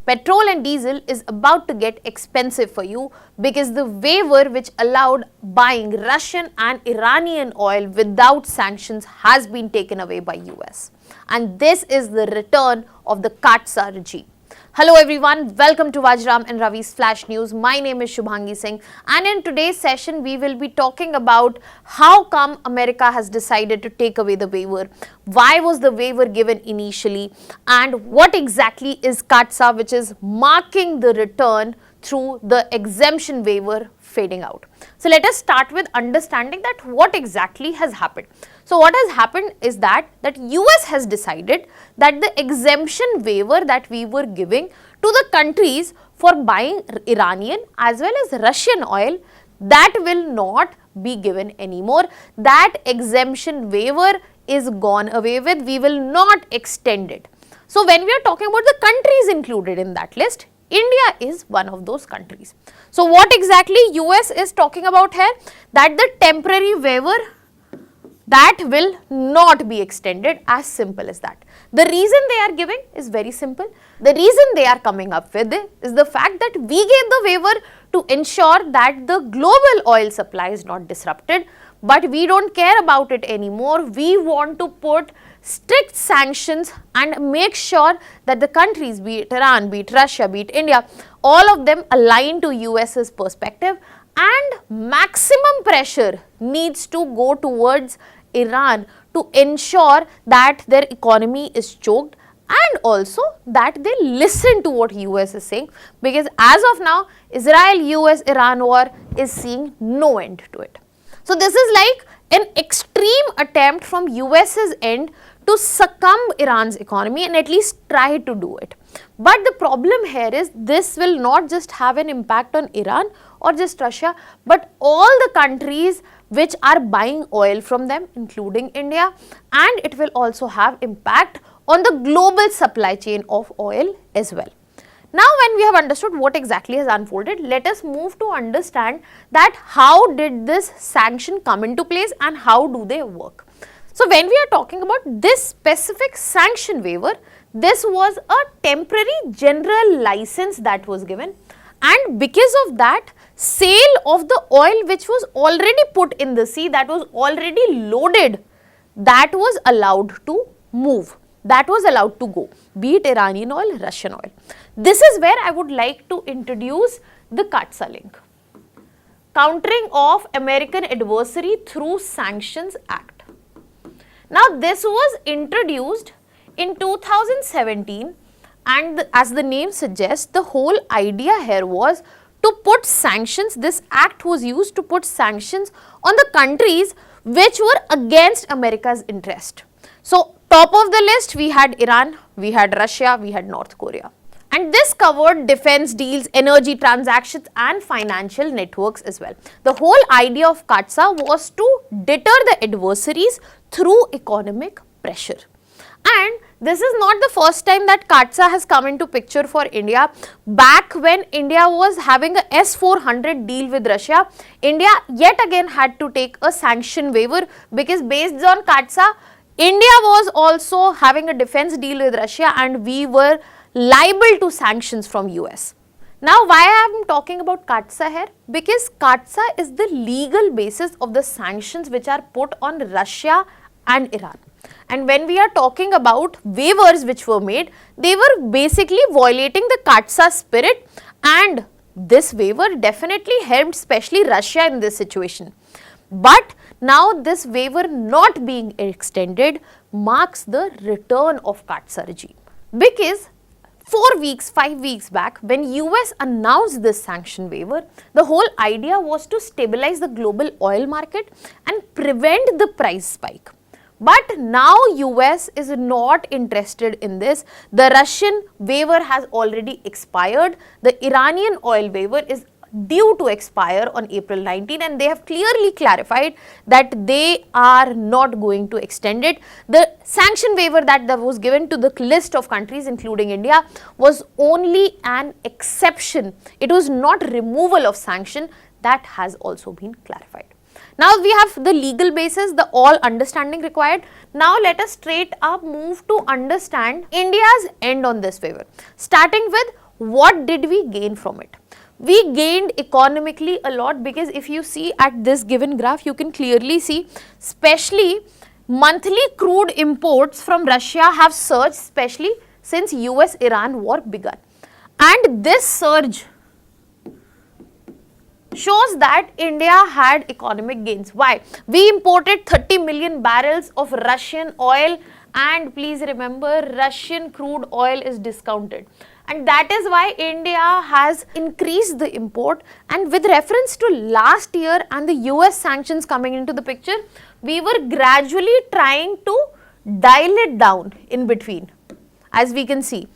Petrol and diesel is about to get expensive for you because the waiver which allowed buying Russian and Iranian oil without sanctions has been taken away by US. And this is the return of the Katsa regime. Hello everyone, welcome to Vajiram and Ravi's Flash News. My name is Shubhangi Singh, and in today's session we will be talking about how come America has decided to take away the waiver, why was the waiver given initially, and what exactly is Katsa, which is marking the return through the exemption waiver fading out. So let us start with understanding that what exactly has happened. So what has happened is that US has decided that the exemption waiver that we were giving to the countries for buying Iranian as well as Russian oil, that will not be given anymore. That exemption waiver is gone away with. We will not extend it. So when we are talking about the countries included in that list, India is one of those countries. So what exactly US is talking about here? That the temporary waiver that will not be extended, as simple as that. The reason they are giving is very simple. The reason they are coming up with it is the fact that we gave the waiver to ensure that the global oil supply is not disrupted, but we don't care about it anymore. We want to put strict sanctions and make sure that the countries, be it Iran, be it Russia, be it India, all of them align to US's perspective, and maximum pressure needs to go towards Iran to ensure that their economy is choked and also that they listen to what US is saying, because as of now Israel-US-Iran war is seeing no end to it. So this is like an extreme attempt from US's end to succumb Iran's economy and at least try to do it. But the problem here is this will not just have an impact on Iran or just Russia, but all the countries which are buying oil from them, including India, and it will also have impact on the global supply chain of oil as well. Now when we have understood what exactly has unfolded, let us move to understand that how did this sanction come into place and how do they work. So when we are talking about this specific sanction waiver, this was a temporary general license that was given, and because of that, sale of the oil which was already put in the sea, that was already loaded, that was allowed to move, that was allowed to go, be it Iranian oil, Russian oil. This is where I would like to introduce the Katsa link. Countering of American adversary through Sanctions Act. Now this was introduced in 2017, and as the name suggests, the whole idea here was to put sanctions. This act was used to put sanctions on the countries which were against America's interest. So top of the list we had Iran, we had Russia, we had North Korea. And this covered defense deals, energy transactions and financial networks as well. The whole idea of Katsa was to deter the adversaries through economic pressure. And this is not the first time that Katsa has come into picture for India. Back when India was having a S-400 deal with Russia, India yet again had to take a sanction waiver, because based on Katsa, India was also having a defense deal with Russia and we were liable to sanctions from US. Now why I am talking about Katsa here? Because Katsa is the legal basis of the sanctions which are put on Russia and Iran. And when we are talking about waivers which were made, they were basically violating the Katsa spirit, and this waiver definitely helped especially Russia in this situation. But now this waiver not being extended marks the return of Katsa regime, because 5 weeks back when US announced this sanction waiver, the whole idea was to stabilize the global oil market and prevent the price spike. But now US is not interested in this. The Russian waiver has already expired. The Iranian oil waiver is due to expire on April 19, and they have clearly clarified that they are not going to extend it. The sanction waiver that was given to the list of countries including India was only an exception. It was not removal of sanction. That has also been clarified. Now we have the legal basis, the all understanding required. Now let us straight up move to understand India's end on this waiver, starting with What did we gain from it? We gained economically a lot, because if you see at this given graph, you can clearly see, especially monthly crude imports from Russia have surged, especially since US-Iran war began. And this surge shows that India had economic gains. Why? We imported 30 million barrels of Russian oil, and please remember, Russian crude oil is discounted. And that is why India has increased the import. And with reference to last year and the US sanctions coming into the picture, we were gradually trying to dial it down in between, as we can see.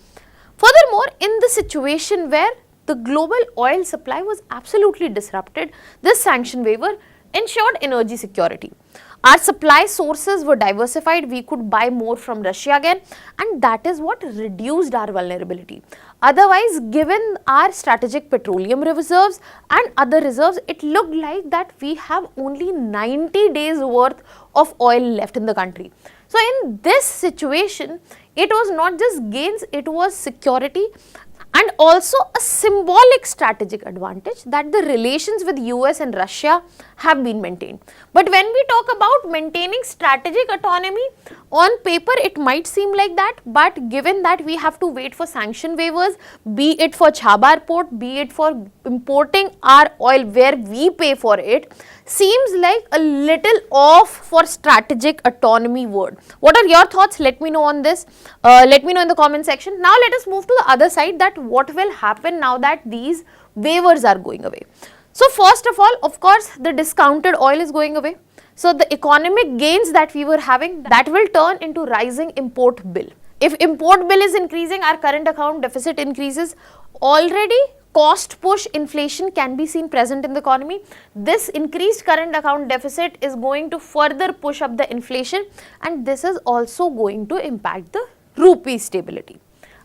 Furthermore, in the situation where the global oil supply was absolutely disrupted, this sanction waiver ensured energy security. Our supply sources were diversified, we could buy more from Russia again, and that is what reduced our vulnerability. Otherwise, given our strategic petroleum reserves and other reserves, it looked like that we have only 90 days worth of oil left in the country. So in this situation, it was not just gains, it was security and also a symbolic strategic advantage that the relations with US and Russia have been maintained. But when we talk about maintaining strategic autonomy, on paper it might seem like that, but given that we have to wait for sanction waivers, be it for Chabar port, be it for importing our oil where we pay for it, seems like a little off for strategic autonomy word. What are your thoughts? Let me know on this. Let me know in the comment section. Now let us move to the other side, that what will happen now that these waivers are going away. So first of all, of course, the discounted oil is going away. So the economic gains that we were having, that will turn into rising import bill. If import bill is increasing, our current account deficit increases. Already cost push inflation can be seen present in the economy. This increased current account deficit is going to further push up the inflation, and this is also going to impact the rupee stability.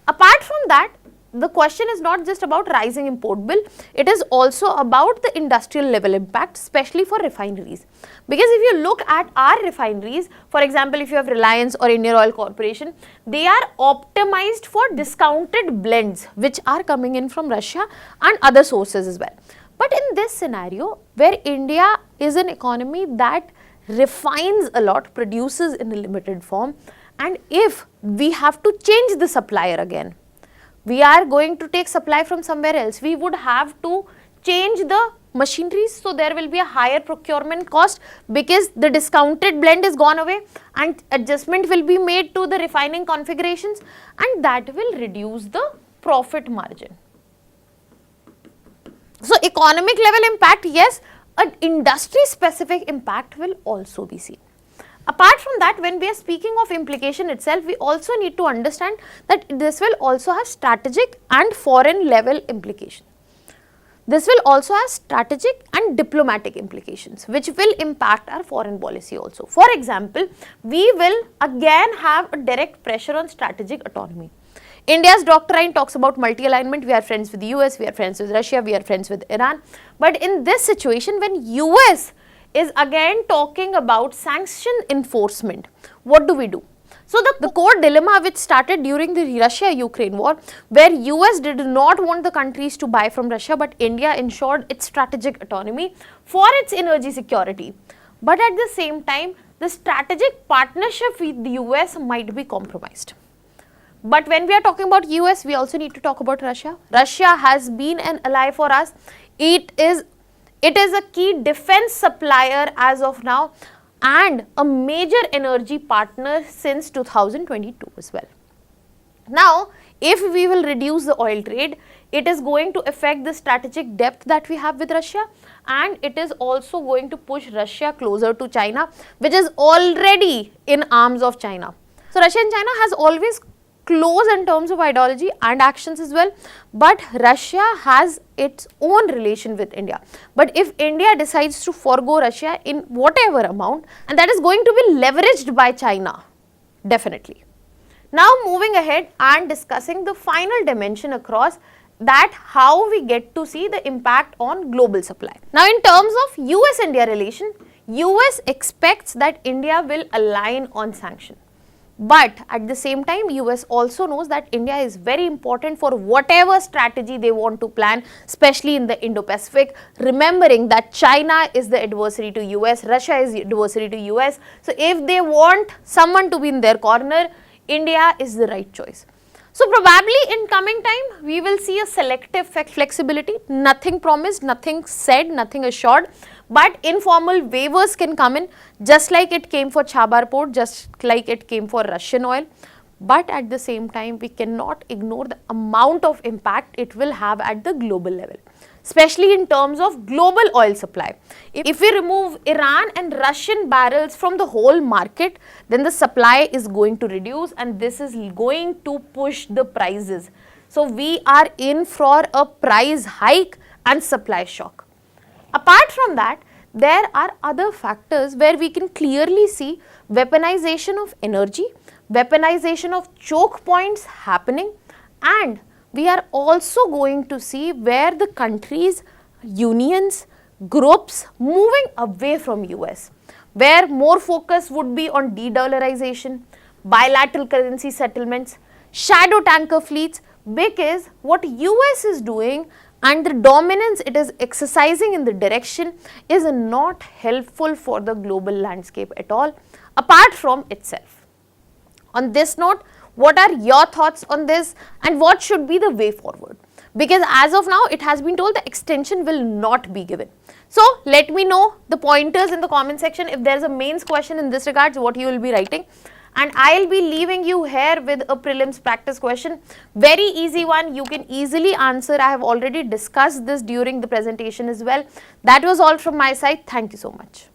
Apart from that, the question is not just about rising import bill, it is also about the industrial level impact, especially for refineries. Because if you look at our refineries, for example, if you have Reliance or Indian Oil Corporation, they are optimized for discounted blends which are coming in from Russia and other sources as well. But in this scenario, where India is an economy that refines a lot, produces in a limited form, and if we have to change the supplier again, we are going to take supply from somewhere else, we would have to change the machineries, so there will be a higher procurement cost because the discounted blend is gone away and adjustment will be made to the refining configurations, and that will reduce the profit margin. So economic level impact, yes, an industry specific impact will also be seen. Apart from that, when we are speaking of implication itself, we also need to understand that this will also have strategic and foreign level implications. This will also have strategic and diplomatic implications, which will impact our foreign policy also. For example, we will again have a direct pressure on strategic autonomy. India's doctrine talks about multi-alignment. We are friends with the US, we are friends with Russia, we are friends with Iran. But in this situation, when US is again talking about sanction enforcement, what do? So the core dilemma which started during the Russia-Ukraine war, where US did not want the countries to buy from Russia, but India ensured its strategic autonomy for its energy security. But at the same time, the strategic partnership with the US might be compromised. But when we are talking about US, we also need to talk about Russia. Russia has been an ally for us. It is a key defense supplier as of now and a major energy partner since 2022 as well. Now, if we will reduce the oil trade, it is going to affect the strategic depth that we have with Russia, and it is also going to push Russia closer to China, which is already in arms of China. So Russia and China has always close in terms of ideology and actions as well, but Russia has its own relation with India. But if India decides to forego Russia in whatever amount, and that is going to be leveraged by China, definitely. Now moving ahead and discussing the final dimension across that, how we get to see the impact on global supply. Now in terms of US-India relation, US expects that India will align on sanction. But at the same time, US also knows that India is very important for whatever strategy they want to plan, especially in the Indo-Pacific, remembering that China is the adversary to US, Russia is the adversary to US. So if they want someone to be in their corner, India is the right choice. So probably in coming time, we will see a selective flexibility, nothing promised, nothing said, nothing assured, but informal waivers can come in, just like it came for Chabar port, just like it came for Russian oil. But at the same time, we cannot ignore the amount of impact it will have at the global level, especially in terms of global oil supply. If we remove Iran and Russian barrels from the whole market, then the supply is going to reduce, and this is going to push the prices. So we are in for a price hike and supply shock. Apart from that, there are other factors where we can clearly see weaponization of energy, weaponization of choke points happening, and we are also going to see where the countries, unions, groups moving away from US, where more focus would be on de-dollarization, bilateral currency settlements, shadow tanker fleets, because what US is doing and the dominance it is exercising in the direction is not helpful for the global landscape at all, apart from itself. On this note, what are your thoughts on this, and what should be the way forward? Because as of now, it has been told the extension will not be given. So let me know the pointers in the comment section. If there is a mains question in this regards, what you will be writing. And I'll be leaving you here with a prelims practice question. Very easy one, you can easily answer. I have already discussed this during the presentation as well. That was all from my side. Thank you so much.